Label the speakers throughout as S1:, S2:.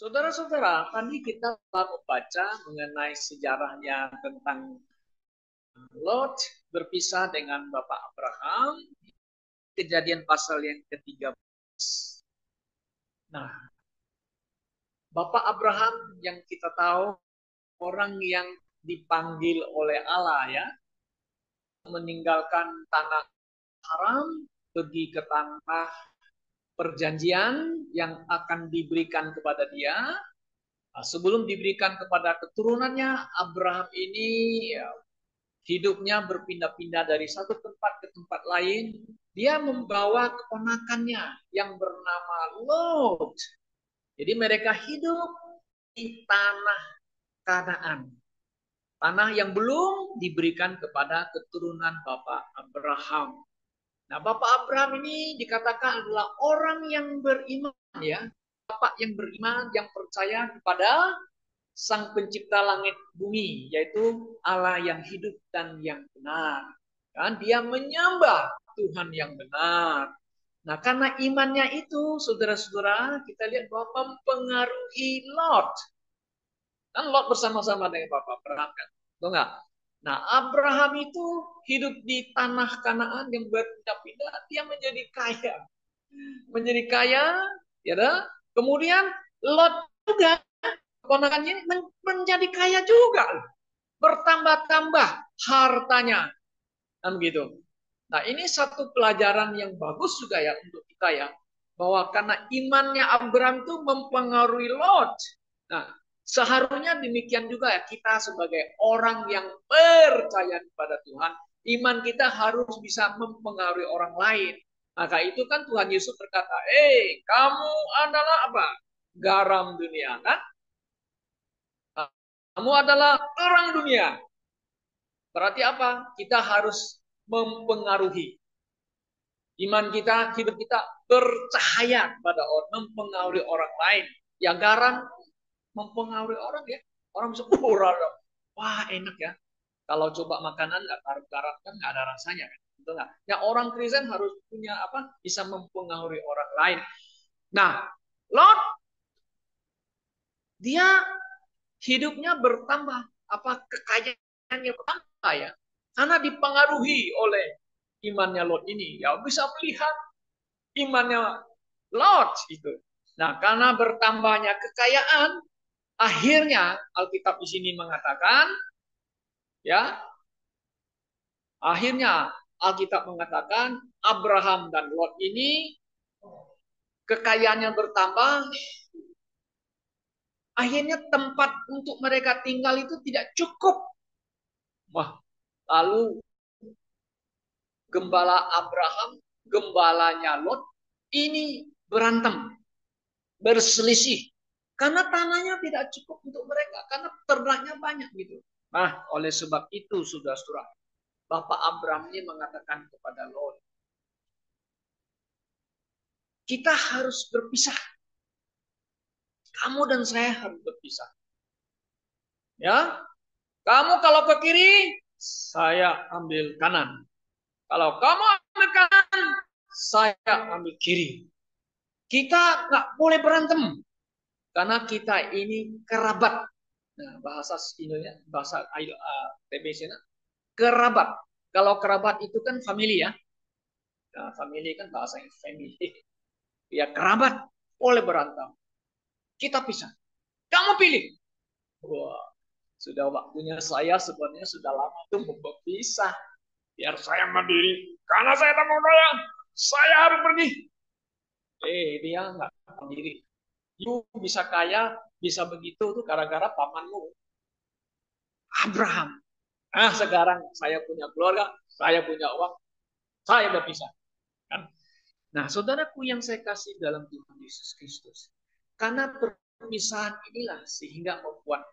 S1: Saudara-saudara, tadi kita telah membaca mengenai sejarahnya tentang Lot berpisah dengan Bapak Abraham, kejadian pasal yang ke-13. Nah, Bapak Abraham yang kita tahu orang yang dipanggil oleh Allah ya, meninggalkan tanah haram, pergi ke tanah perjanjian yang akan diberikan kepada dia. Nah, sebelum diberikan kepada keturunannya, Abraham ini ya, hidupnya berpindah-pindah dari satu tempat ke tempat lain. Dia membawa keponakannya yang bernama Lot. Jadi mereka hidup di tanah Kanaan. Tanah yang belum diberikan kepada keturunan Bapak Abraham. Nah, Bapak Abraham ini dikatakan adalah orang yang beriman ya. Bapak yang beriman, yang percaya kepada Sang Pencipta langit bumi, yaitu Allah yang hidup dan yang benar. Kan dia menyembah Tuhan yang benar. Nah, karena imannya itu, saudara-saudara, kita lihat bahwa mempengaruhi Lot. Kan Lot bersama-sama dengan Bapak Abraham kan? Betul nggak? Nah, Abraham itu hidup di tanah Kanaan yang berpindah-pindah, dia menjadi kaya. Menjadi kaya, ya dah. Kemudian Lot juga keponakannya menjadi kaya juga, bertambah-tambah hartanya, kan begitu. Nah, ini satu pelajaran yang bagus juga ya untuk kita ya, bahwa karena imannya Abraham itu mempengaruhi Lot. Nah, seharusnya demikian juga ya, kita sebagai orang yang percaya kepada Tuhan, iman kita harus bisa mempengaruhi orang lain. Maka itu kan Tuhan Yesus berkata, kamu adalah apa? Garam dunia, kan? Kamu adalah terang dunia. Berarti apa? Kita harus mempengaruhi. Iman kita, hidup kita bercahaya pada orang, mempengaruhi orang lain. Ya garam mempengaruhi orang ya. Orang bisa, wah enak ya. Kalau coba makanan nggak taruh garam kan nggak ada rasanya kan. Betul nggak? Ya orang Kristen harus punya apa? Bisa mempengaruhi orang lain. Nah, Lot dia hidupnya bertambah, apa kekayaannya bertambah ya, karena dipengaruhi oleh imannya Lot ini. Ya bisa melihat imannya Lot itu. Nah, karena bertambahnya kekayaan, akhirnya Alkitab di sini mengatakan, ya, akhirnya Alkitab mengatakan Abraham dan Lot ini kekayaannya bertambah, akhirnya tempat untuk mereka tinggal itu tidak cukup. Wah, lalu gembala Abraham, gembalanya Lot, ini berantem, berselisih. Karena tanahnya tidak cukup untuk mereka, karena ternaknya banyak gitu. Nah, oleh sebab itu, saudara-saudara, Bapak Abraham ini mengatakan kepada Lot, kita harus berpisah. Kamu dan saya harus berpisah. Ya, kamu kalau ke kiri, saya ambil kanan. Kalau kamu ambil kanan, saya ambil kiri. Kita nggak boleh berantem karena kita ini kerabat. Nah, bahasa Indonesia, bahasa TBC, kerabat. Kalau kerabat itu kan family ya. Nah, family kan bahasa yang family. Ya kerabat boleh berantem. Kita pisah. Kamu pilih. Wah, sudah waktunya saya sebenarnya sudah lama tuh mau berpisah. Biar saya mandiri. Karena saya tak mau doyan. Saya harus pergi. Dia nggak mandiri. You bisa kaya, bisa begitu tuh gara-gara pamanmu. Abraham. Sekarang saya punya keluarga, saya punya uang, saya berpisah. Kan? Nah, saudaraku yang saya kasih dalam Tuhan Yesus Kristus. Karena perpisahan inilah sehingga membuat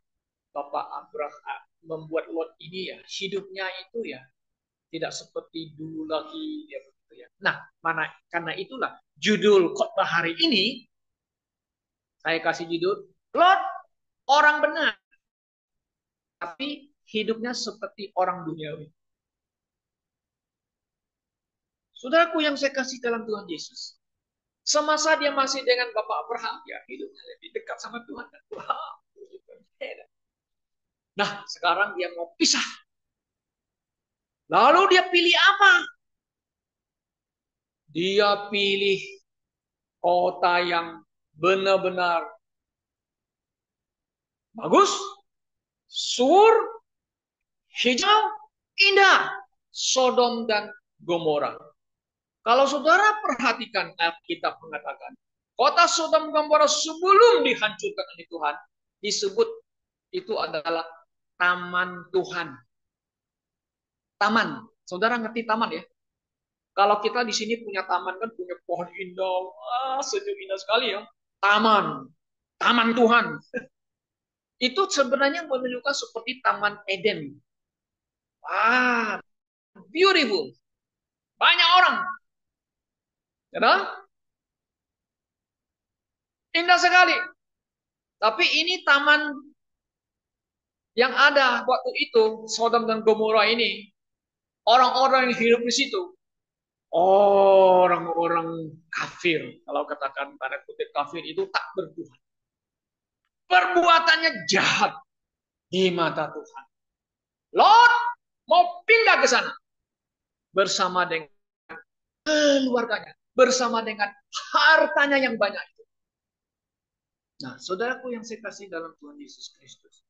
S1: Bapak Abraham, membuat Lot ini ya, hidupnya itu ya, tidak seperti dulu lagi. Ya, begitu ya. Nah, karena itulah judul khotbah hari ini, saya kasih judul, Lot orang benar, tapi hidupnya seperti orang duniawi. Saudaraku yang saya kasih dalam Tuhan Yesus. Semasa dia masih dengan Bapak Abraham, ya hidupnya lebih dekat sama Tuhan. Wow. Nah, sekarang dia mau pisah. Lalu dia pilih apa? Dia pilih kota yang benar-benar bagus, sur, hijau, indah. Sodom dan Gomora. Kalau saudara perhatikan, Alkitab mengatakan, kota Sodom dan Gomora sebelum dihancurkan oleh Tuhan, disebut itu adalah taman Tuhan. Taman. Saudara ngerti taman ya? Kalau kita di sini punya taman kan punya pohon indah, sejuk indah sekali ya. Taman. Taman Tuhan. Itu sebenarnya menunjukkan seperti Taman Eden. Beautiful. Banyak orang. Ya, indah sekali. Tapi ini taman yang ada waktu itu, Sodom dan Gomora ini, orang-orang yang hidup di situ, orang-orang kafir. Kalau katakan tanda kutip kafir itu tak bertuhan. Perbuatannya jahat di mata Tuhan. Lot mau pindah ke sana bersama dengan keluarganya, bersama dengan hartanya yang banyak itu. Nah, saudaraku yang saya kasih dalam Tuhan Yesus Kristus,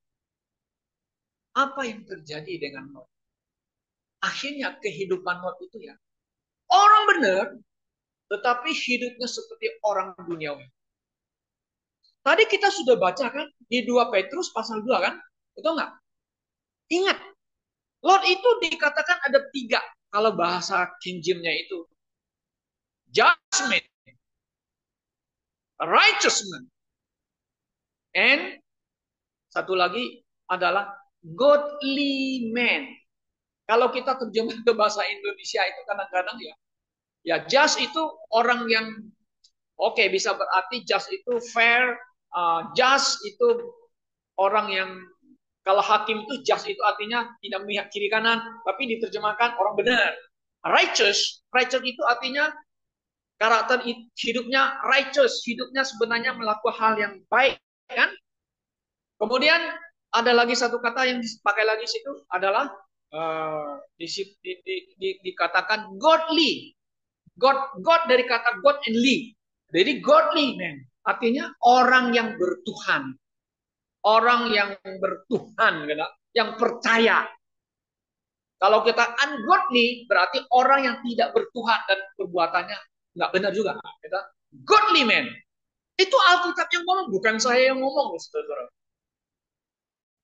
S1: apa yang terjadi dengan Lot? Akhirnya kehidupan Lot itu ya, orang benar, tetapi hidupnya seperti orang duniawi. Tadi kita sudah baca kan, di 2 Petrus pasal 2 kan? Betul nggak? Ingat, Lot itu dikatakan ada 3, kalau bahasa King James-nya itu. Judgment, righteousness, and satu lagi adalah godly man. Kalau kita terjemah ke bahasa Indonesia itu kadang-kadang ya just itu orang yang oke, bisa berarti just itu fair, just itu orang yang kalau hakim itu just itu artinya tidak memihak kiri kanan, tapi diterjemahkan orang benar. Righteous itu artinya karakter hidupnya righteous, hidupnya sebenarnya melakukan hal yang baik, kan? Kemudian ada lagi satu kata yang dipakai lagi situ adalah dikatakan godly. God dari kata God and Lee. Jadi godly man, artinya orang yang bertuhan. Orang yang bertuhan, yang percaya. Kalau kita ungodly, berarti orang yang tidak bertuhan dan perbuatannya nggak benar juga. Kita godly man. Itu Alkitab yang ngomong, bukan saya yang ngomong, saudara.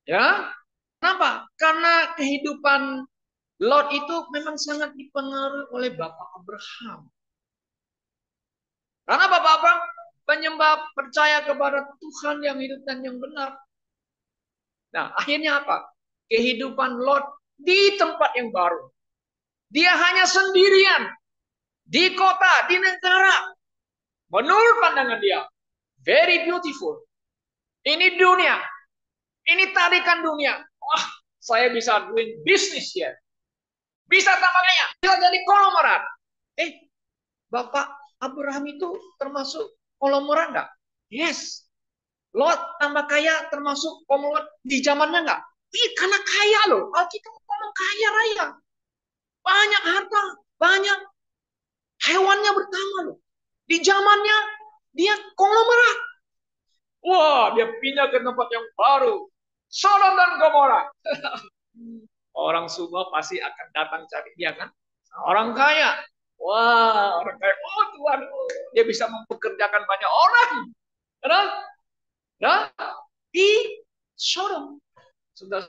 S1: Ya, kenapa? Karena kehidupan Lot itu memang sangat dipengaruhi oleh Bapak Abraham. Karena Bapak Abraham penyembah percaya kepada Tuhan yang hidup dan yang benar. Nah, akhirnya apa? Kehidupan Lot di tempat yang baru. Dia hanya sendirian. Di kota, di negara. Menurut pandangan dia. Very beautiful. Ini dunia. Ini tarikan dunia. Wah, saya bisa doing business ya. Bisa tambah kaya. Bisa jadi konglomerat. Bapak Abraham itu termasuk konglomerat nggak? Yes. Lot tambah kaya termasuk konglomerat di zamannya nggak? Karena kaya loh. Alkitab ngomong kaya raya. Banyak harta, banyak hewannya bertambah loh. Di zamannya dia konglomerat. Wah, dia pindah ke tempat yang baru. Sodom dan Gomora. Orang semua pasti akan datang cari dia kan. Orang kaya. Wah, orang kaya. Oh Tuhan, dia bisa mempekerjakan banyak orang. Nah, di Sodom. Sudah,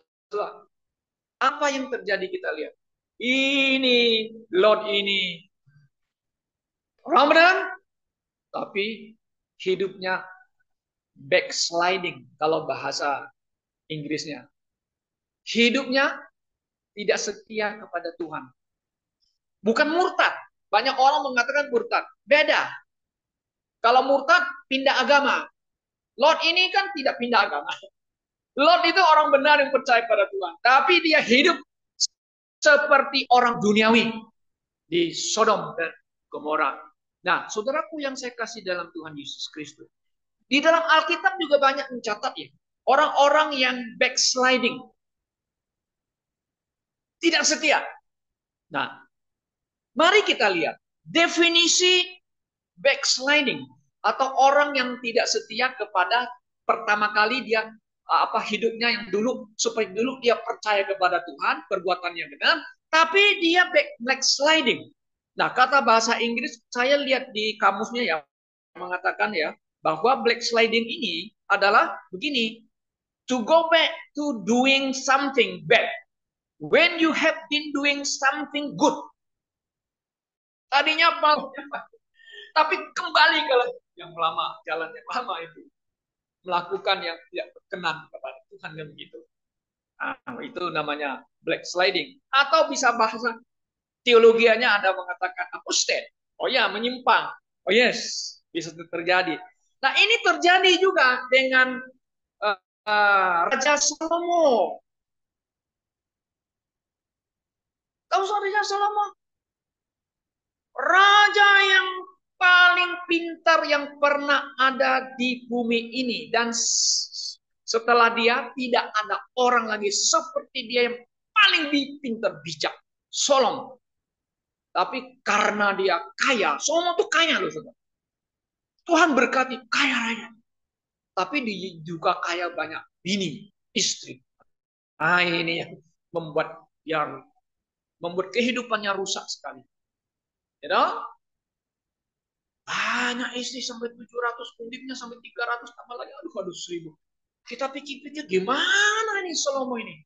S1: apa yang terjadi kita lihat? Ini, Lot ini. Orang benar, tapi hidupnya backsliding kalau bahasa Inggrisnya. Hidupnya tidak setia kepada Tuhan. Bukan murtad. Banyak orang mengatakan murtad. Beda. Kalau murtad, pindah agama. Lot ini kan tidak pindah agama. Lot itu orang benar yang percaya pada Tuhan. Tapi dia hidup seperti orang duniawi di Sodom dan Gomora. Nah, saudaraku yang saya kasih dalam Tuhan Yesus Kristus. Di dalam Alkitab juga banyak mencatat ya. Orang-orang yang backsliding. Tidak setia. Nah, mari kita lihat. Definisi backsliding. Atau orang yang tidak setia kepada pertama kali dia hidupnya yang dulu. Supaya dulu dia percaya kepada Tuhan. Perbuatan yang benar. Tapi dia backsliding. Nah, kata bahasa Inggris saya lihat di kamusnya ya mengatakan ya bahwa backsliding ini adalah begini, to go back to doing something bad when you have been doing something good. Tadinya mau tapi kembali ke yang lama, jalan yang lama itu. Melakukan yang tidak berkenan kepada Tuhan yang begitu. Nah, itu namanya backsliding. Atau bisa bahasa teologianya ada mengatakan apostate. Oh ya, menyimpang. Oh yes, bisa terjadi. Nah, ini terjadi juga dengan Raja Salomo. Tahu Raja Salomo? Raja yang paling pintar yang pernah ada di bumi ini. Dan setelah dia tidak ada orang lagi seperti dia yang paling pintar bijak. Salomo. Tapi karena dia kaya, Salomo tuh kaya loh saudara. Tuhan berkati kaya raya. Tapi dia juga kaya banyak bini, istri. Nah ini yang membuat kehidupannya rusak sekali. You know? Banyak istri sampai 700, punditnya sampai 300, tambah lagi aduh 1000. Kita pikir-pikir gimana nih Salomo ini?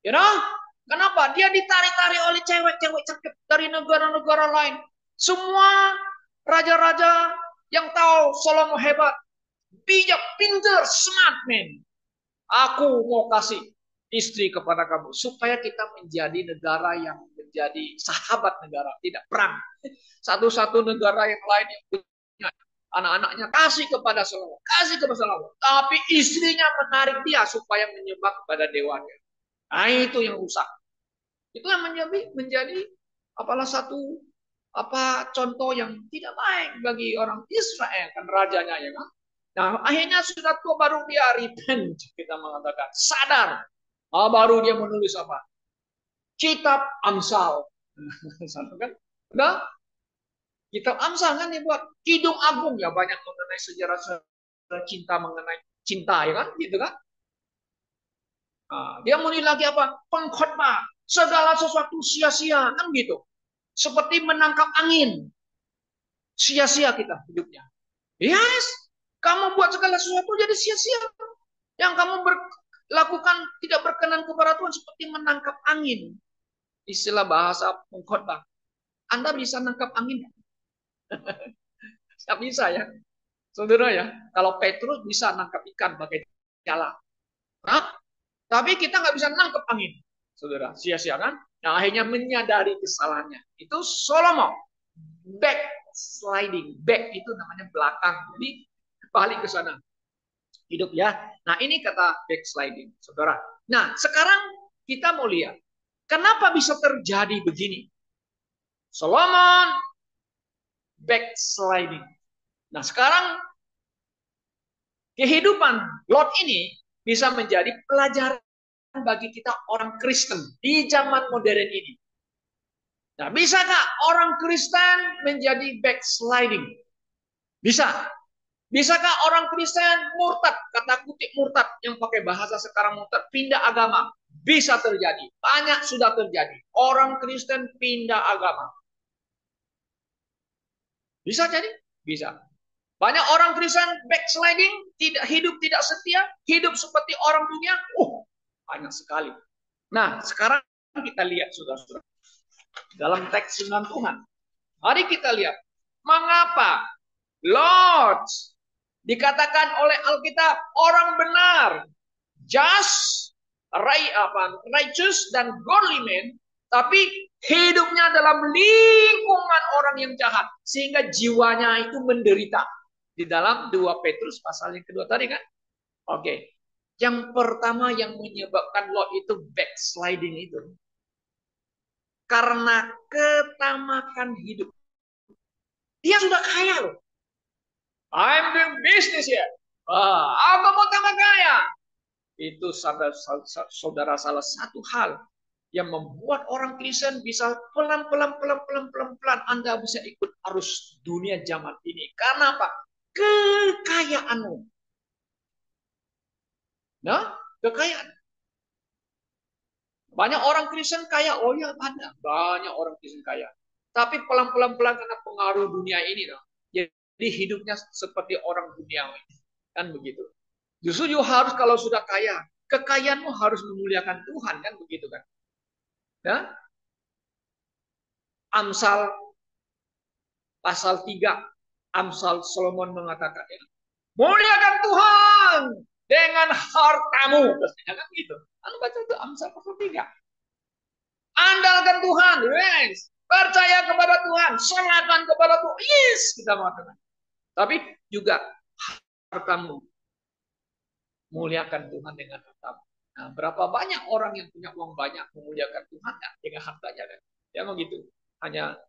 S1: You know? Kenapa? Dia ditarik-tarik oleh cewek-cewek cakep dari negara-negara lain. Semua raja-raja yang tahu Salomo hebat, bijak, pintar, smart man. Aku mau kasih istri kepada kamu supaya kita menjadi negara yang menjadi sahabat negara, tidak perang. Satu-satu negara yang lain yang punya anak-anaknya kasih kepada Salomo, kasih kepada Salomo, tapi istrinya menarik dia supaya menyembah kepada dewanya. Nah itu yang rusak. Itu yang menjadi apalah satu contoh yang tidak baik bagi orang Israel kan rajanya ya kan. Nah akhirnya sudah tua baru dia repent kita mengatakan sadar. Baru dia menulis apa? Kitab Amsal. kan? Udah? Kitab Amsal kan dibuat Kidung Agung ya banyak mengenai sejarah cinta mengenai cinta ya kan gitu kan. Dia menulis lagi apa? Pengkhotbah. Segala sesuatu sia-sia kan gitu. Seperti menangkap angin. Sia-sia kita hidupnya. Yes, kamu buat segala sesuatu jadi sia-sia. Yang kamu lakukan tidak berkenan kepada Tuhan seperti menangkap angin. Istilah bahasa pengkhotbah. Anda bisa nangkap angin? Tidak bisa ya. Saudara ya, kalau Petrus bisa nangkap ikan pakai jala. Tapi kita nggak bisa nangkap angin. Saudara, sia-sia kan? Nah, akhirnya menyadari kesalahannya. Itu Salomo. Backsliding. Back itu namanya belakang. Jadi balik ke sana. Hidup ya. Nah, ini kata backsliding, saudara. Nah, sekarang kita mau lihat. Kenapa bisa terjadi begini? Solomon backsliding. Nah, sekarang kehidupan Lot ini bisa menjadi pelajaran bagi kita orang Kristen di zaman modern ini. Nah, bisakah orang Kristen menjadi backsliding? Bisa. Bisakah orang Kristen murtad, kata kutip murtad, yang pakai bahasa sekarang murtad, pindah agama? Bisa terjadi. Banyak sudah terjadi. Orang Kristen pindah agama. Bisa jadi? Bisa. Banyak orang Kristen backsliding, hidup tidak setia, hidup seperti orang dunia. Banyak sekali. Nah, sekarang kita lihat, saudara-saudara. Dalam teks firman Tuhan. Mari kita lihat. Mengapa Lot dikatakan oleh Alkitab orang benar, just, righteous, dan godly man, tapi hidupnya dalam lingkungan orang yang jahat, sehingga jiwanya itu menderita. Di dalam 2 Petrus pasal yang kedua tadi kan. Oke. Yang pertama yang menyebabkan Lot itu backsliding itu karena ketamakan hidup. Dia sudah kaya loh. I'm doing business here. Aku mau tambah kaya. Itu saudara salah satu hal yang membuat orang Kristen bisa pelan-pelan Anda bisa ikut arus dunia zaman ini. Karena apa? Kekayaanmu. Nah, kekayaan. Banyak orang Kristen kaya. Oh ya, ada. Banyak orang Kristen kaya. Tapi pelan-pelan karena pengaruh dunia ini. Jadi hidupnya seperti orang duniawi. Kan begitu. Justru you harus kalau sudah kaya, kekayaanmu harus memuliakan Tuhan. Kan begitu kan. Ya? Amsal pasal 3. Amsal Solomon mengatakan, muliakan Tuhan dengan hartamu. Pastinya kan gitu. Anda baca itu Amsal pasal 3. Andalkan Tuhan, yes. Percaya kepada Tuhan, serahkan kepada Tuhan, yes. Kita mengatakan. Tapi juga hartamu, muliakan Tuhan dengan hartamu. Nah, berapa banyak orang yang punya uang banyak memuliakan Tuhan ya, dengan hartanya kan? Ya begitu. Hanya,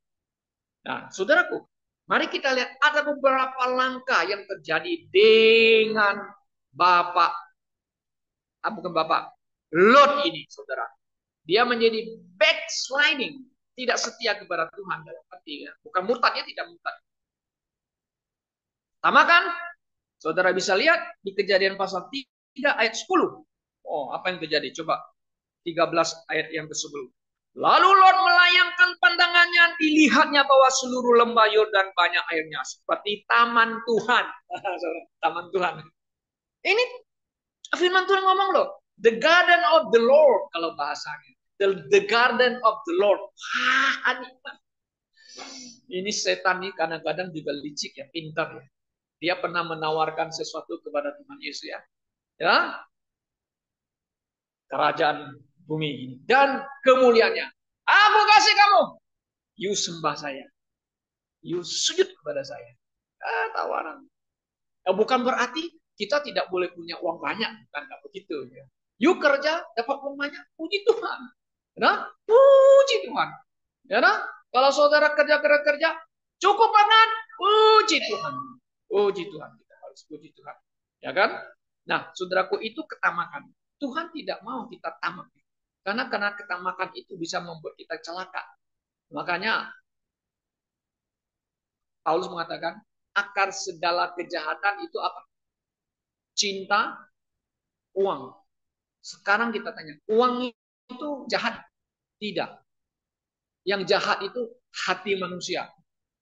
S1: nah, saudaraku, mari kita lihat ada beberapa langkah yang terjadi dengan Bapak, bukan Bapak, Lot ini, saudara. Dia menjadi backsliding, tidak setia kepada Tuhan dalam arti, ya. Bukan murtad, dia tidak murtad. Sama kan? Saudara bisa lihat di Kejadian pasal 3 ayat 10. Oh, apa yang terjadi? Coba 13 ayat yang ke-10. Lalu Lot melayangkan pandangannya, dilihatnya bahwa seluruh lembah Yordan banyak airnya, seperti taman Tuhan. Taman Tuhan. Ini firman Tuhan ngomong loh. The garden of the Lord, kalau bahasanya. The garden of the Lord. Ini setan nih kadang-kadang juga licik ya, pintar ya. Dia pernah menawarkan sesuatu kepada Tuhan Yesus ya. Ya. Kerajaan bumi ini dan kemuliaannya. Aku kasih kamu. You sembah saya. You sujud kepada saya. Tawaran. Bukan berarti kita tidak boleh punya uang banyak. Bukan begitu. Ya. You kerja, dapat uang banyak. Puji Tuhan. Ya, puji Tuhan. Ya, kalau saudara kerja, cukup banget. Puji Tuhan. Puji Tuhan. Kita harus puji Tuhan. Ya kan? Nah, saudaraku, itu ketamakan. Tuhan tidak mau kita tamak. Karena ketamakan itu bisa membuat kita celaka. Makanya Paulus mengatakan, akar segala kejahatan itu apa? Cinta, uang. Sekarang kita tanya, uang itu jahat? Tidak. Yang jahat itu hati manusia.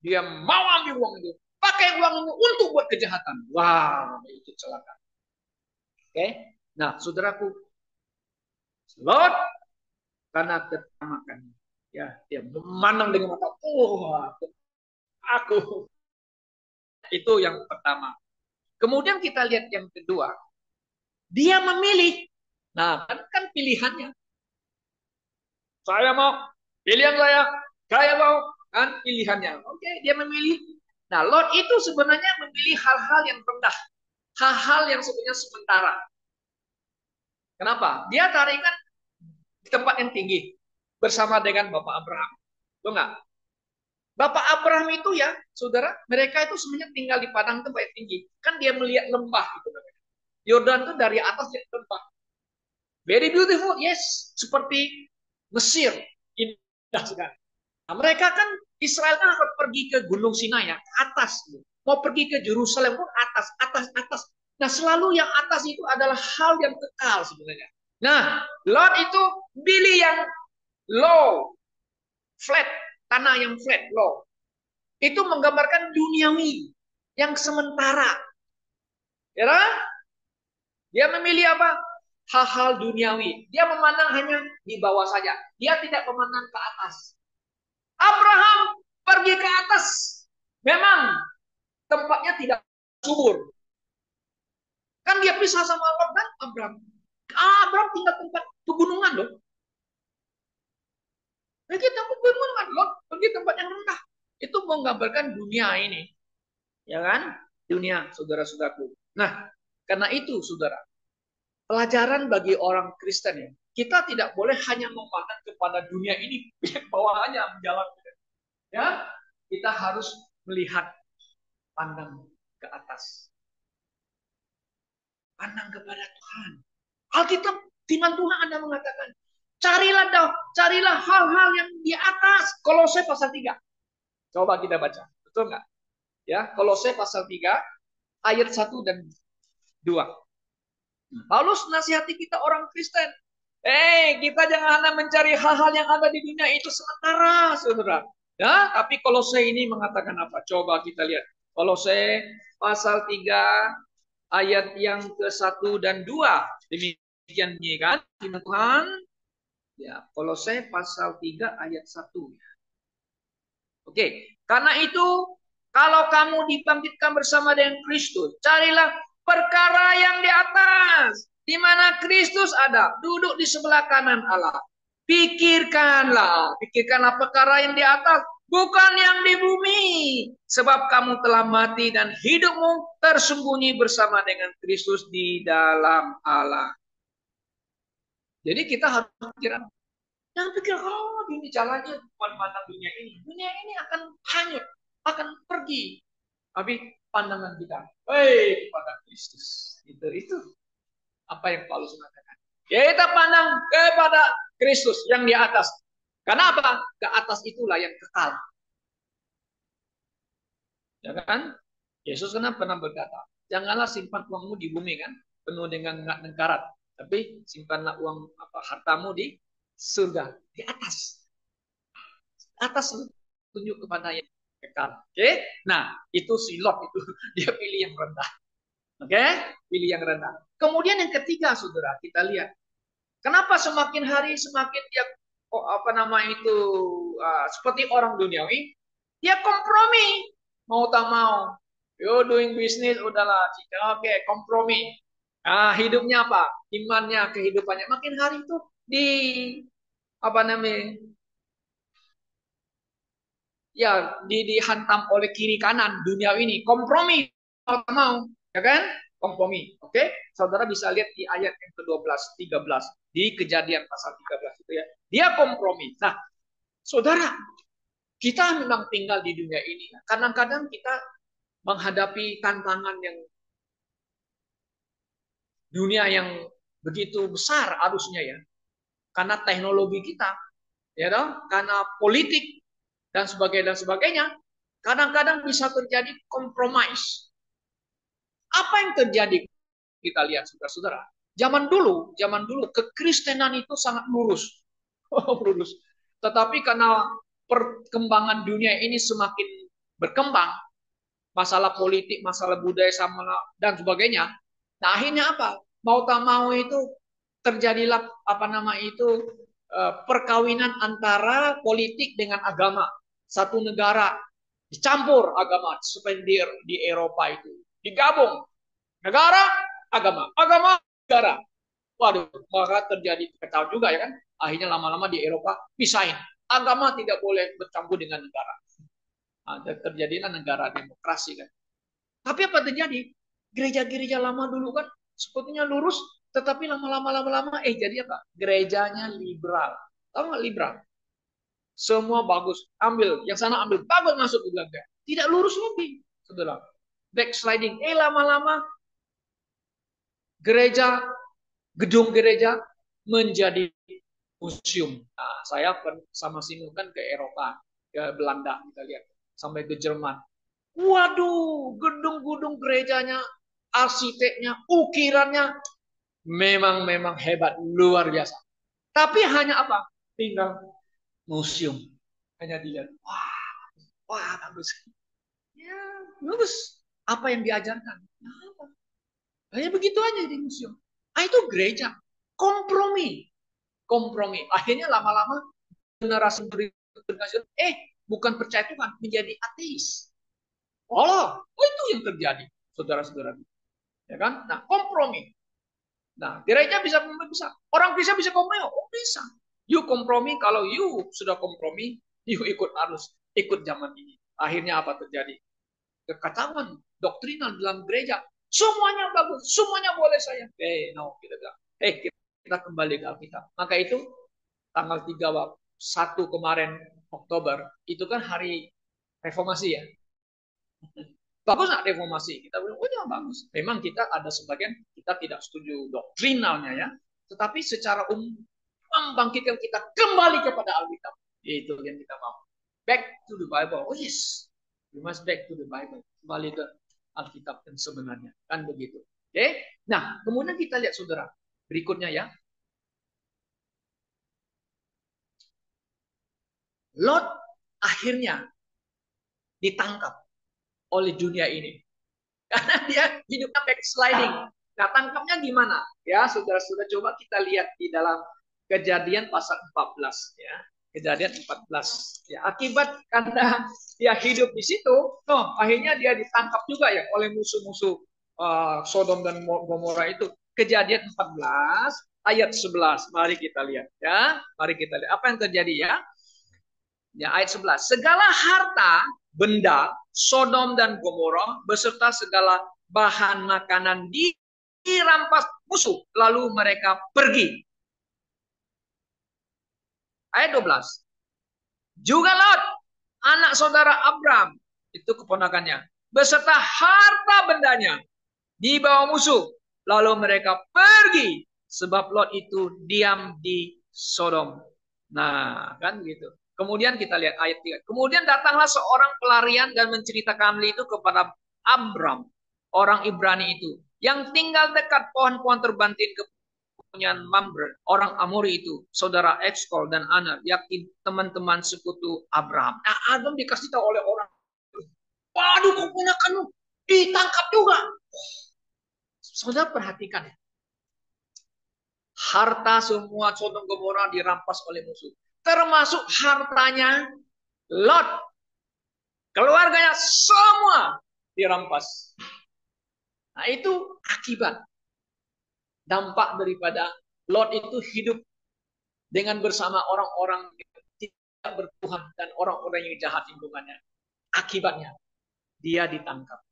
S1: Dia mau ambil uang itu. Pakai uang itu untuk buat kejahatan. Wow, itu celaka. Oke? Nah, saudaraku, Lot karena ketamakan. Ya, dia memandang dengan mata, aku. Itu yang pertama. Kemudian kita lihat yang kedua. Dia memilih. Nah, kan pilihannya. Saya mau, pilihan saya mau, kan pilihannya. Oke, dia memilih. Nah, Lot itu sebenarnya memilih hal-hal yang rendah. Hal-hal yang sebenarnya sementara. Kenapa? Dia tarikan di tempat yang tinggi. Bersama dengan Bapak Abraham. Betul nggak? Bapak Abraham itu ya, saudara, mereka itu sebenarnya tinggal di padang tempat yang tinggi. Kan dia melihat lembah. Gitu, Yordan itu dari atas lihat lembah. Very beautiful, yes. Seperti Mesir. Indah sekali. Nah, mereka kan, Israel kan akan pergi ke Gunung Sinai ya, ke atas. Mau pergi ke Yerusalem pun atas. Nah, selalu yang atas itu adalah hal yang kekal sebenarnya. Nah, Lot itu pilih yang low, flat, tanah yang flat, low. Itu menggambarkan duniawi, yang sementara. Ya, dia memilih apa? Hal-hal duniawi. Dia memandang hanya di bawah saja. Dia tidak memandang ke atas. Abraham pergi ke atas. Memang tempatnya tidak subur. Kan dia pisah sama Lot dan Abraham. Abraham tinggal tempat pegunungan loh. Pergi tempat pegunungan loh. Pergi tempat yang rendah. Itu menggambarkan dunia ini. Ya kan? Dunia, saudara-saudaraku. Nah, karena itu, saudara, pelajaran bagi orang Kristen ya, kita tidak boleh hanya memandang kepada dunia ini bawahannya menjalankan. Ya, kita harus melihat, pandang ke atas. Pandang kepada Tuhan. Alkitab, firman Tuhan Anda mengatakan, carilah hal-hal yang di atas. Kolose pasal 3. Coba kita baca. Betul nggak? Ya, Kolose pasal 3 ayat 1 dan 2. Paulus nasihati kita orang Kristen. Kita jangan hanya mencari hal-hal yang ada di dunia itu sementara, saudara. Ya, tapi Kolose ini mengatakan apa? Coba kita lihat. Kolose pasal 3 ayat yang ke-1 dan 2. Demikian kan firman Tuhan. Ya, Kolose pasal 3 ayat 1. Oke, karena itu kalau kamu dibangkitkan bersama dengan Kristus, carilah perkara yang di atas, di mana Kristus ada, duduk di sebelah kanan Allah. Pikirkanlah perkara yang di atas, bukan yang di bumi. Sebab kamu telah mati dan hidupmu tersembunyi bersama dengan Kristus di dalam Allah. Jadi kita harus pikiran. Jangan pikir, ini jalannya bukan pandang dunia ini. Dunia ini akan hanyut, akan pergi. Tapi pandangan kita, kepada Kristus. Itu apa yang Paulus mengatakan. Kita pandang kepada Kristus yang di atas. Karena apa? Ke atas itulah yang kekal. Ya kan? Yesus kan pernah berkata, janganlah simpan uangmu di bumi kan, penuh dengan karat. Tapi simpanlah uang hartamu di surga, di atas. Atas tunjuk kepada yang kekal. Oke? Nah, itu si Lot itu dia pilih yang rendah. Oke? Pilih yang rendah. Kemudian yang ketiga, saudara, kita lihat. Kenapa semakin hari semakin dia seperti orang duniawi, dia kompromi. Mau tak mau. Doing business udahlah, oke, kompromi. Hidupnya apa? Imannya, kehidupannya makin hari itu dihantam oleh kiri kanan dunia ini, kompromi mau, ya kan? Kompromi. Oke? Saudara bisa lihat di ayat yang ke-12, 13 di Kejadian pasal 13 itu ya. Dia kompromi. Nah, saudara, kita memang tinggal di dunia ini. Kadang-kadang kita menghadapi tantangan yang dunia yang begitu besar arusnya ya. Karena teknologi kita, ya dong, karena politik dan sebagainya, kadang-kadang bisa terjadi kompromis. Apa yang terjadi? Kita lihat saudara-saudara. Zaman dulu kekristenan itu sangat lurus. Lurus. Tetapi karena perkembangan dunia ini semakin berkembang, masalah politik, masalah budaya dan sebagainya. Nah, akhirnya apa? Mau tak mau itu terjadilah perkawinan antara politik dengan agama. Satu negara dicampur agama seperti di Eropa itu. Digabung negara, agama, negara. Waduh, maka terjadi kacau juga ya kan. Akhirnya lama-lama di Eropa pisahin. Agama tidak boleh bercampur dengan negara. Terjadilah negara demokrasi kan. Tapi apa terjadi? Gereja-gereja lama dulu kan sepertinya lurus, tetapi lama-lama jadi apa? Gerejanya liberal. Tahu nggak liberal? Semua bagus, ambil yang sana ambil, bagus masuk ke belakang. Tidak lurus lagi, saudara. Backsliding. Lama-lama gedung gereja menjadi museum. Nah, saya sama Sinu kan ke Eropa, ke Belanda kita lihat, sampai ke Jerman. Waduh, gedung-gedung gerejanya, arsiteknya, ukirannya memang hebat, luar biasa. Tapi hanya apa? Tinggal museum. Hanya dilihat, wah bagus. Ya, bagus. Apa yang diajarkan? Apa? Hanya begitu aja di museum. Itu gereja. Kompromi. Akhirnya lama-lama generasi bukan percaya Tuhan, menjadi ateis. Itu yang terjadi, saudara-saudara. Ya kan? Nah, kompromi. Nah, gereja bisa. Orang bisa kompromi. Bisa. You kompromi, kalau you sudah kompromi, you ikut zaman ini. Akhirnya apa terjadi? Kekacauan doktrinal dalam gereja. Semuanya bagus, semuanya boleh saya. Kita bilang. Kita kembali ke Alkitab. Maka itu tanggal 31 kemarin Oktober, itu kan hari reformasi ya. Bagus nggak reformasi? Kita bilang, oh ya bagus. Memang kita ada sebagian kita tidak setuju doktrinalnya ya, tetapi secara umum membangkitkan kita kembali kepada Alkitab. Itu yang kita mau. Back to the Bible. Oh yes, we must back to the Bible. Kembali ke Alkitab yang sebenarnya. Kan begitu. Oke. Nah, kemudian kita lihat saudara. Berikutnya ya. Lot akhirnya ditangkap oleh dunia ini. Karena dia hidupnya backsliding. Nah, tangkapnya gimana? Ya, saudara-saudara, coba kita lihat di dalam Kejadian pasal 14 ya. Kejadian 14 ya. Akibat karena dia hidup di situ, akhirnya dia ditangkap juga ya oleh musuh-musuh Sodom dan Gomora itu. Kejadian 14 ayat 11. Mari kita lihat ya. Mari kita lihat apa yang terjadi ya. Ya, ayat 11. Segala harta benda Sodom dan Gomora beserta segala bahan makanan dirampas musuh, lalu mereka pergi. Ayat 12. Juga Lot, anak saudara Abram, itu keponakannya, beserta harta bendanya dibawa musuh, lalu mereka pergi sebab Lot itu diam di Sodom. Nah, kan gitu. Kemudian kita lihat ayat 3. Kemudian datanglah seorang pelarian dan menceritakan itu kepada Abram, orang Ibrani itu, yang tinggal dekat pohon-pohon terbantin kepunyaan Mamre, orang Amori itu, saudara Eshkol dan Aner, yakin teman-teman sekutu Abraham. Nah, Adam dikasih tahu oleh orang, waduh, keponakanmu ditangkap juga. Saudara perhatikan ya. Harta semua Sodom Gomora dirampas oleh musuh. Termasuk hartanya Lot. Keluarganya semua dirampas. Nah, itu akibat. Dampak daripada Lot itu hidup dengan bersama orang-orang yang tidak bertuhan dan orang-orang yang jahat lingkungannya. Akibatnya dia ditangkap.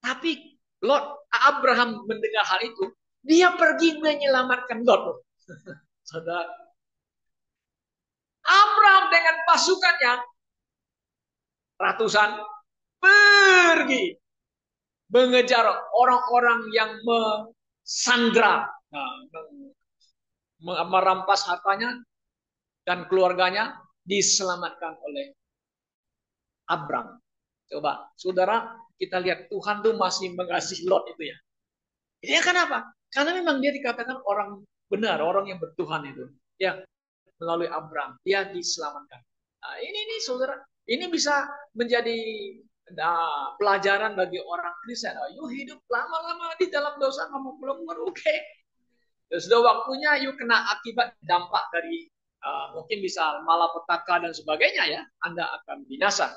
S1: Tapi Lot, Abraham mendengar hal itu, dia pergi menyelamatkan Lot. Saudara, Abraham dengan pasukannya ratusan pergi mengejar orang-orang yang mensandra, merampas hartanya dan keluarganya diselamatkan oleh Abraham. Coba, saudara, kita lihat Tuhan tuh masih mengasihi Lot itu ya. Ini kenapa? Karena memang dia dikatakan orang benar, orang yang bertuhan itu. Ya, melalui Abraham, dia diselamatkan. Nah, ini saudara, ini bisa menjadi pelajaran bagi orang Kristen. You hidup lama-lama di dalam dosa, kamu belum oke. Sudah waktunya you kena akibat dampak dari mungkin bisa malapetaka dan sebagainya ya. Anda akan binasa.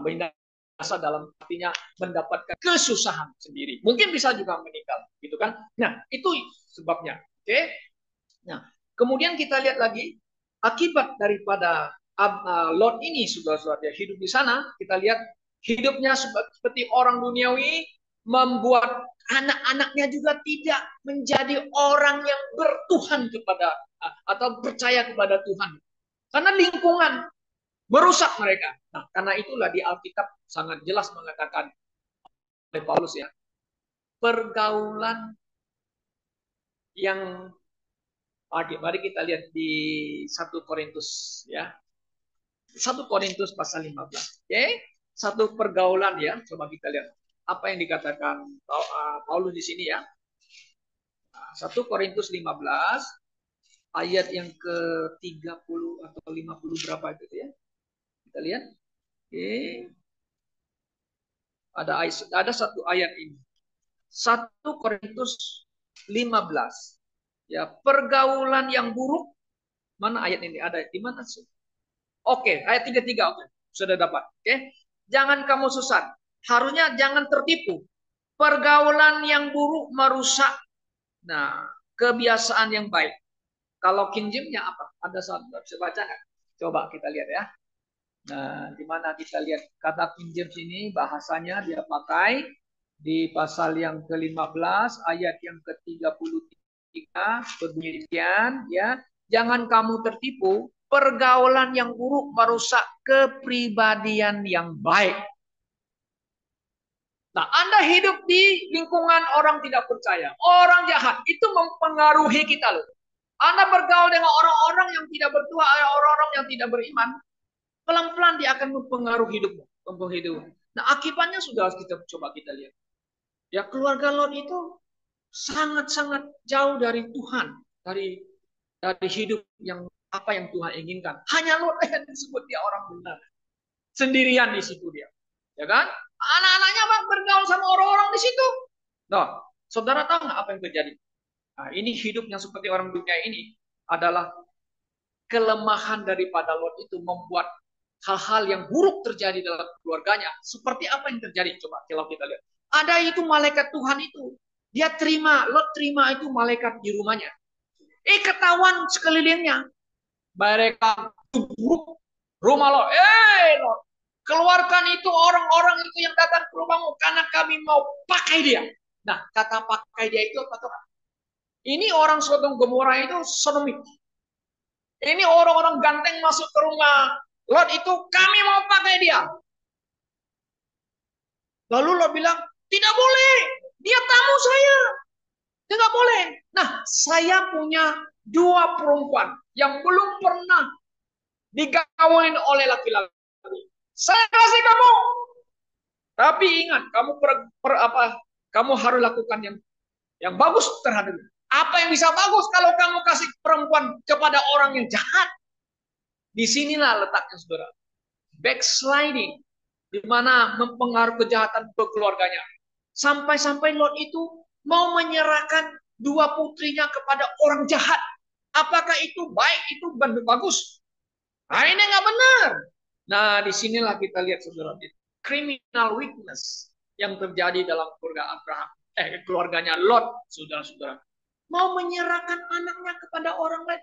S1: Binasa dalam artinya mendapatkan kesusahan sendiri. Mungkin bisa juga meninggal, gitu kan? Nah, itu sebabnya. Oke. Nah, kemudian kita lihat lagi akibat daripada Lot ini, saudara-saudara, dia hidup di sana. Kita lihat hidupnya seperti orang duniawi, membuat anak-anaknya juga tidak menjadi orang yang bertuhan kepada atau percaya kepada Tuhan. Karena lingkungan merusak mereka. Nah, karena itulah di Alkitab sangat jelas mengatakan oleh Paulus ya, pergaulan yang mari kita lihat di 1 Korintus ya. 1 Korintus pasal 15. Oke? Satu pergaulan ya. Coba kita lihat apa yang dikatakan Paulus di sini ya. 1 Korintus 15 ayat yang ke-30 atau 50 berapa gitu ya. Kita lihat. Oke. Ada satu ayat ini. 1 Korintus 15. Ya, pergaulan yang buruk. Mana ayat ini? Ada di mana sih? Oke, ayat 33. Oke, sudah dapat. Oke. Jangan kamu sesat. Harusnya jangan tertipu. Pergaulan yang buruk merusak kebiasaan yang baik. Kalau King James-nya apa? Ada satu bisa baca nggak? Coba kita lihat ya. Nah, di mana kita lihat kata King James ini bahasanya dia pakai di pasal yang ke-15 ayat yang ke-33 demikian ya. Jangan kamu tertipu, pergaulan yang buruk merusak kepribadian yang baik. Nah, Anda hidup di lingkungan orang tidak percaya, orang jahat, itu mempengaruhi kita loh. Anda bergaul dengan orang-orang yang tidak bertuah, orang-orang yang tidak beriman, pelan-pelan dia akan mempengaruhi hidupmu. Nah, akibatnya sudah kita coba kita lihat. Ya, keluarga Lot itu sangat-sangat jauh dari Tuhan, dari hidup yang apa yang Tuhan inginkan. Hanya Lot yang disebut dia orang benar. Sendirian di situ dia. Ya kan? Anak-anaknya bergaul sama orang-orang di situ. Nah, saudara tahu nggak apa yang terjadi? Nah, ini hidup yang seperti orang dunia ini adalah kelemahan daripada Lot itu membuat hal-hal yang buruk terjadi dalam keluarganya. Seperti apa yang terjadi? Coba kalau kita lihat. Ada itu malaikat Tuhan itu. Dia terima, Lot terima itu malaikat di rumahnya. Ketahuan sekelilingnya. Mereka buruk rumah Lot. Lot, keluarkan itu orang-orang itu yang datang ke rumahmu karena kami mau pakai dia. Nah, kata pakai dia itu apa? Ini orang Sodom Gomora itu sodomik. Ini orang-orang ganteng masuk ke rumah Lot itu, kami mau pakai dia. Lalu Lot bilang, tidak boleh. Dia tamu saya. Tidak boleh. Nah, saya punya 2 perempuan yang belum pernah digawin oleh laki-laki. Saya kasih kamu. Tapi ingat, kamu harus lakukan yang bagus terhadap dia. Apa yang bisa bagus kalau kamu kasih perempuan kepada orang yang jahat? Disinilah letaknya, saudara. Backsliding, di mana mempengaruhi kejahatan ke keluarganya. Sampai-sampai Lot itu mau menyerahkan 2 putrinya kepada orang jahat. Apakah itu baik? Itu bagus? Nah, ini nggak benar. Nah, disinilah kita lihat, saudara, criminal weakness yang terjadi dalam keluarga Abraham, keluarganya Lot, saudara-saudara. Mau menyerahkan anaknya kepada orang lain.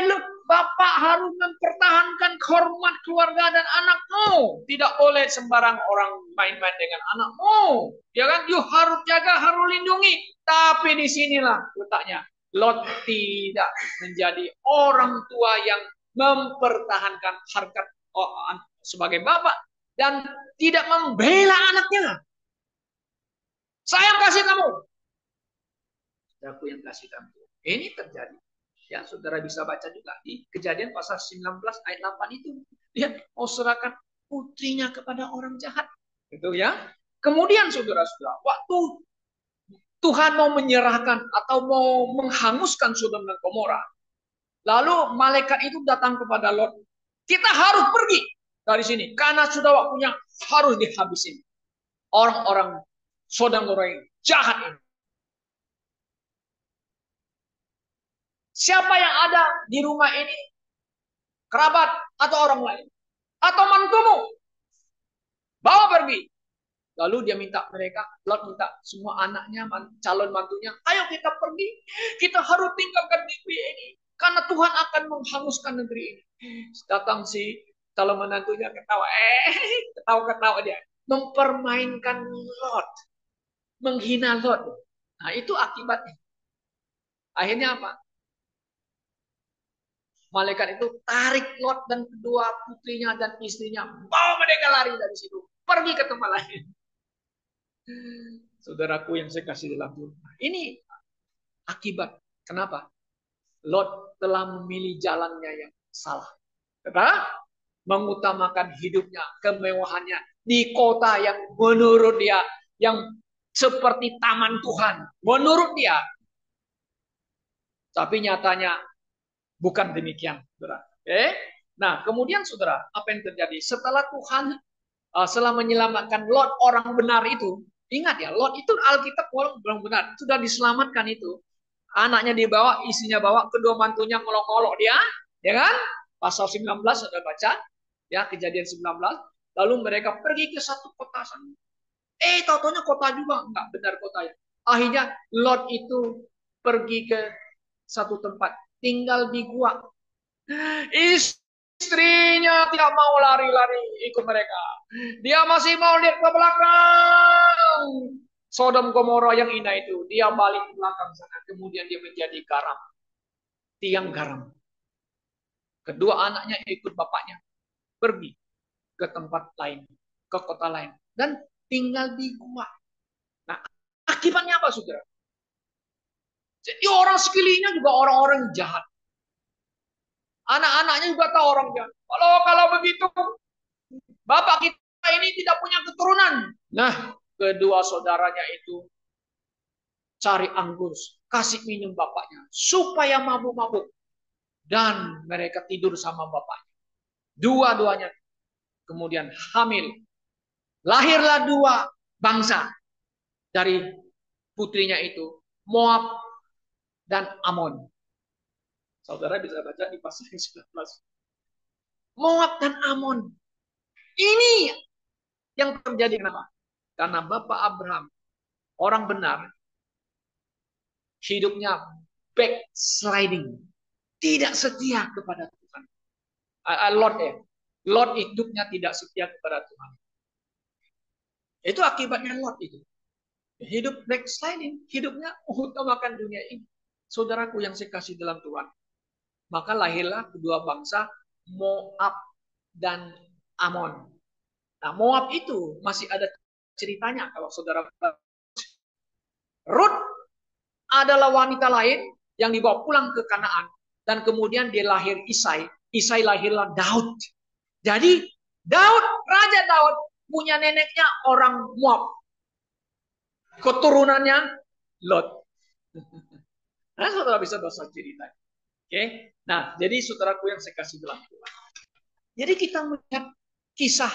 S1: Look, bapak harus mempertahankan hormat keluarga dan anakmu. Tidak boleh sembarang orang main-main dengan anakmu. Ya kan? You harus jaga, harus lindungi. Tapi disinilah letaknya. Lot tidak menjadi orang tua yang mempertahankan harkat sebagai bapak dan tidak membela anaknya. Saya kasih kamu. Aku yang kasih kamu. Ini terjadi. Ya, saudara bisa baca juga di Kejadian pasal 19 ayat 8 itu. Dia mau serahkan putrinya kepada orang jahat. Gitu ya. Kemudian saudara-saudara, waktu Tuhan mau menyerahkan atau mau menghanguskan Sodom dan Gomora, lalu malaikat itu datang kepada Lot. Kita harus pergi dari sini karena sudah waktunya harus dihabisin orang-orang Sodom dan Gomora yang jahat ini. Siapa yang ada di rumah ini? Kerabat atau orang lain? Atau mantumu? Bawa pergi. Lalu dia minta mereka, Lot minta semua anaknya, calon mantunya, ayo kita pergi. Kita harus tinggalkan negeri ini. Karena Tuhan akan menghanguskan negeri ini. Datang si calon menantunya ketawa. Ketawa-ketawa dia. Mempermainkan Lot. Menghina Lot. Nah, itu akibatnya. Akhirnya apa? Malaikat itu tarik Lot dan kedua putrinya dan istrinya. Bawa mereka lari dari situ. Pergi ke tempat lain. Saudaraku yang saya kasih dalam Tuhan. Ini akibat. Kenapa? Lot telah memilih jalannya yang salah. Kenapa? Mengutamakan hidupnya, kemewahannya di kota yang menurut dia, yang seperti taman Tuhan. Menurut dia. Tapi nyatanya bukan demikian, saudara. Nah, kemudian saudara, apa yang terjadi? Setelah Tuhan setelah menyelamatkan Lot, orang benar itu, ingat ya, Lot itu Alkitab orang benar, sudah diselamatkan itu. Anaknya dibawa, istrinya bawa, kedua mantunya ngolok-ngolok dia, ya kan? Pasal 19 sudah baca, ya, Kejadian 19. Lalu mereka pergi ke satu kota sana. Tau-taunya kota juga, enggak benar kotanya. Akhirnya Lot itu pergi ke satu tempat, tinggal di gua. Istrinya tidak mau lari-lari ikut mereka. Dia masih mau lihat ke belakang. Sodom Gomora yang indah itu. Dia balik ke belakang sana. Kemudian dia menjadi garam. Tiang garam. Kedua anaknya ikut bapaknya. Pergi ke tempat lain. Ke kota lain. Dan tinggal di gua. Nah, akibatnya apa, saudara? Jadi orang sekelilingnya juga orang-orang jahat. Anak-anaknya juga tahu orang jahat. Kalau begitu, bapak kita ini tidak punya keturunan. Nah, kedua saudaranya itu cari anggur, kasih minum bapaknya, supaya mabuk-mabuk. Dan mereka tidur sama bapaknya. Dua-duanya kemudian hamil. Lahirlah dua bangsa dari putrinya itu, Moab dan Amon. Saudara bisa baca di pasal 19. Moab dan Amon. Ini yang terjadi kenapa? Karena Bapak Abraham, orang benar, hidupnya backsliding. Tidak setia kepada Tuhan. Lot ya. Lot hidupnya tidak setia kepada Tuhan. Itu akibatnya Lot itu. Hidup backsliding. Hidupnya mengutamakan dunia ini. Saudaraku yang saya kasih dalam Tuhan. Maka lahirlah kedua bangsa Moab dan Amon. Nah, Moab itu masih ada ceritanya kalau saudara. Ruth adalah wanita lain yang dibawa pulang ke Kanaan dan kemudian dia lahir Isai. Isai lahirlah Daud. Jadi Daud, Raja Daud punya neneknya orang Moab. Keturunannya Lot. Nah, saudara bisa baca cerita. Oke. Nah, jadi saudaraku yang saya kasih dalam Tuhan. Jadi kita melihat kisah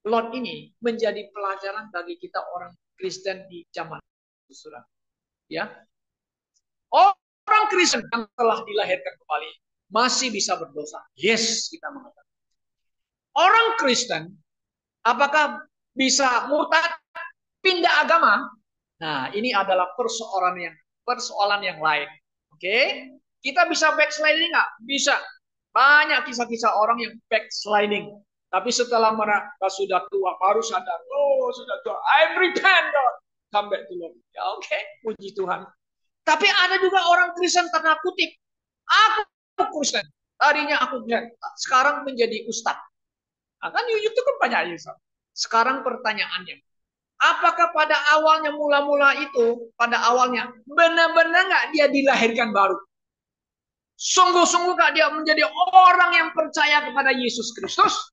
S1: Lot ini menjadi pelajaran bagi kita orang Kristen di zaman itu, ya. Orang Kristen yang telah dilahirkan kembali masih bisa berdosa. Yes, kita mengatakan. Orang Kristen apakah bisa murtad, pindah agama? Nah, ini adalah persoalan yang lain. Oke? Kita bisa backsliding nggak? Bisa. Banyak kisah-kisah orang yang backsliding. Tapi setelah mereka sudah tua, baru sadar, oh sudah tua, I repent, God. Come back to Lord. Ya, oke, puji Tuhan. Tapi ada juga orang Kristen tanda kutip. Aku Kristen. Tadinya aku Kristen. Sekarang menjadi ustadz. Nah, kan YouTube kan banyak Yesus. Sekarang pertanyaannya, apakah pada awalnya mula-mula itu, pada awalnya benar-benar nggak dia dilahirkan baru? Sungguh-sungguh nggak dia menjadi orang yang percaya kepada Yesus Kristus?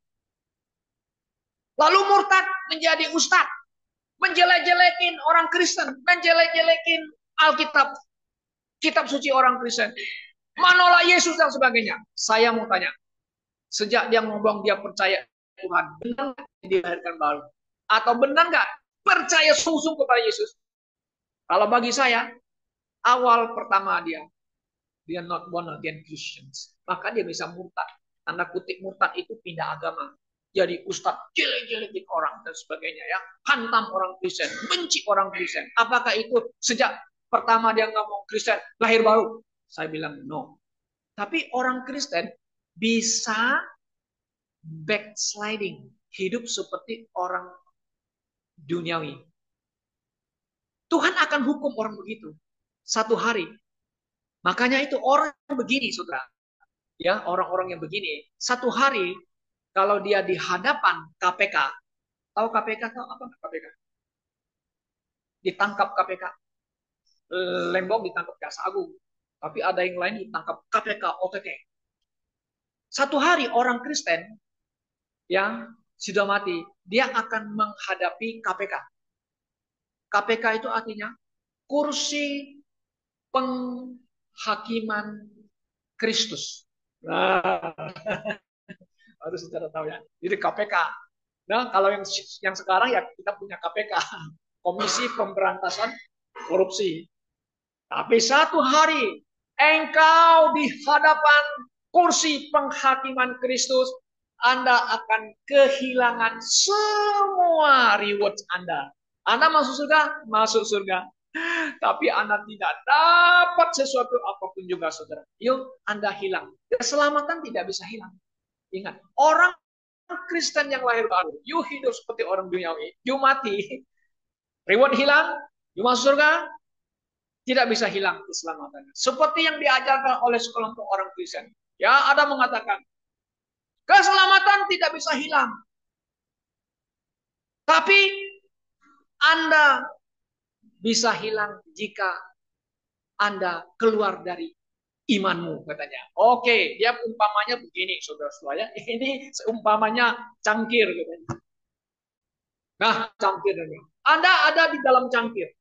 S1: Lalu murtad menjadi ustadz, menjelek-jelekin orang Kristen, menjelek-jelekin Alkitab, kitab suci orang Kristen, menolak Yesus dan sebagainya. Saya mau tanya, sejak dia ngomong dia percaya Tuhan, benar nggak dilahirkan baru? Atau benar nggak percaya sungguh kepada Yesus? Kalau bagi saya, awal pertama dia not born again Christians, maka dia bisa murtad. Tanda kutip murtad itu pindah agama. Jadi ustadz jelek-jelekin orang dan sebagainya, ya, hantam orang Kristen, benci orang Kristen. Apakah itu sejak pertama dia ngomong Kristen lahir baru? Saya bilang no. Tapi orang Kristen bisa backsliding, hidup seperti orang duniawi. Tuhan akan hukum orang begitu satu hari. Makanya itu orang begini, saudara, ya, orang-orang yang begini satu hari kalau dia di hadapan KPK, tahu KPK, tahu apa KPK? Ditangkap KPK, Lembong ditangkap Jaksa Agung, tapi ada yang lain ditangkap KPK OTT. Satu hari orang Kristen yang sudah mati, dia akan menghadapi KPK. KPK itu artinya kursi penghakiman Kristus. Nah, harus saudara tahu ya. Jadi KPK. Nah, kalau yang sekarang ya kita punya KPK, Komisi Pemberantasan Korupsi. Tapi satu hari engkau di hadapan kursi penghakiman Kristus, Anda akan kehilangan semua reward Anda. Anda masuk surga? Masuk surga. Tapi Anda tidak dapat sesuatu apapun juga, saudara. Yuk, Anda hilang. Keselamatan tidak bisa hilang. Ingat, orang Kristen yang lahir baru, you hidup seperti orang duniawi, you mati, reward hilang, you masuk surga, tidak bisa hilang keselamatan. Seperti yang diajarkan oleh sekelompok orang Kristen. Ya, ada mengatakan, keselamatan tidak bisa hilang. Tapi Anda bisa hilang jika Anda keluar dari imanmu, katanya. Oke, dia umpamanya begini, saudara-saudara. Ini seumpamanya cangkir, katanya. Nah, cangkir ini. Anda ada di dalam cangkir.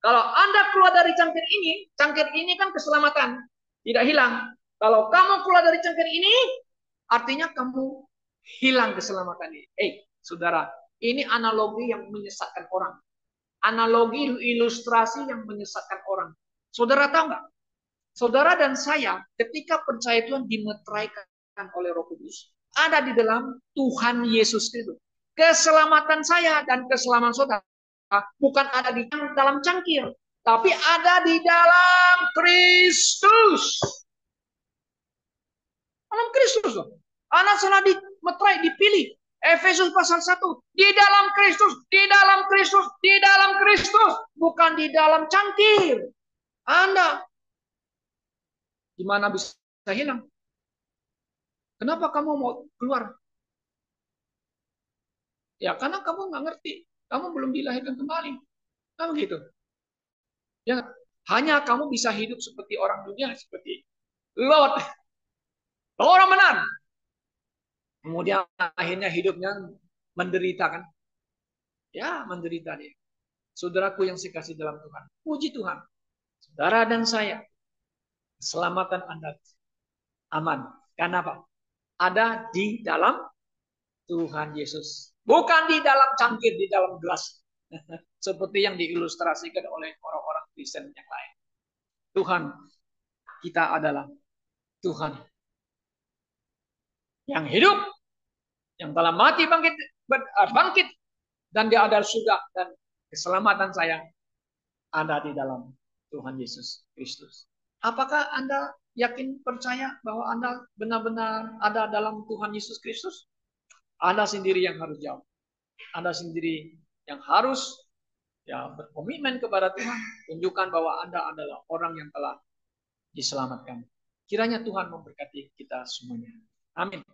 S1: Kalau Anda keluar dari cangkir ini kan keselamatan. Tidak hilang. Kalau kamu keluar dari cangkir ini, artinya kamu hilang keselamatan ini. Saudara, ini analogi yang menyesatkan orang. Analogi ilustrasi yang menyesatkan orang. Saudara tahu nggak? Saudara dan saya ketika percaya Tuhan dimeteraikan oleh Roh Kudus, ada di dalam Tuhan Yesus Kristus. Keselamatan saya dan keselamatan saudara bukan ada di dalam cangkir, tapi ada di dalam Kristus. Dalam Kristus loh. Anak salah dimeterai, dipilih. Efesus pasal 1. Di dalam Kristus, di dalam Kristus, di dalam Kristus. Bukan di dalam cangkir. Anda gimana bisa hilang? Kenapa kamu mau keluar? Ya karena kamu nggak ngerti. Kamu belum dilahirkan kembali. Kan begitu. Ya, hanya kamu bisa hidup seperti orang dunia, seperti Lot. Orang benar. Kemudian akhirnya hidupnya menderita kan? Ya, menderita dia. Saudaraku yang saya kasih dalam Tuhan. Puji Tuhan. Saudara dan saya, keselamatan Anda aman. Karena apa? Ada di dalam Tuhan Yesus. Bukan di dalam cangkir, di dalam gelas. Seperti yang diilustrasikan oleh orang-orang Kristen yang lain. Tuhan, kita adalah Tuhan yang hidup, yang telah mati bangkit, dan dia ada surga, dan keselamatan saya ada di dalam Tuhan Yesus Kristus. Apakah Anda yakin percaya bahwa Anda benar-benar ada dalam Tuhan Yesus Kristus? Anda sendiri yang harus jawab. Anda sendiri yang harus berkomitmen kepada Tuhan, tunjukkan bahwa Anda adalah orang yang telah diselamatkan. Kiranya Tuhan memberkati kita semuanya. Amin.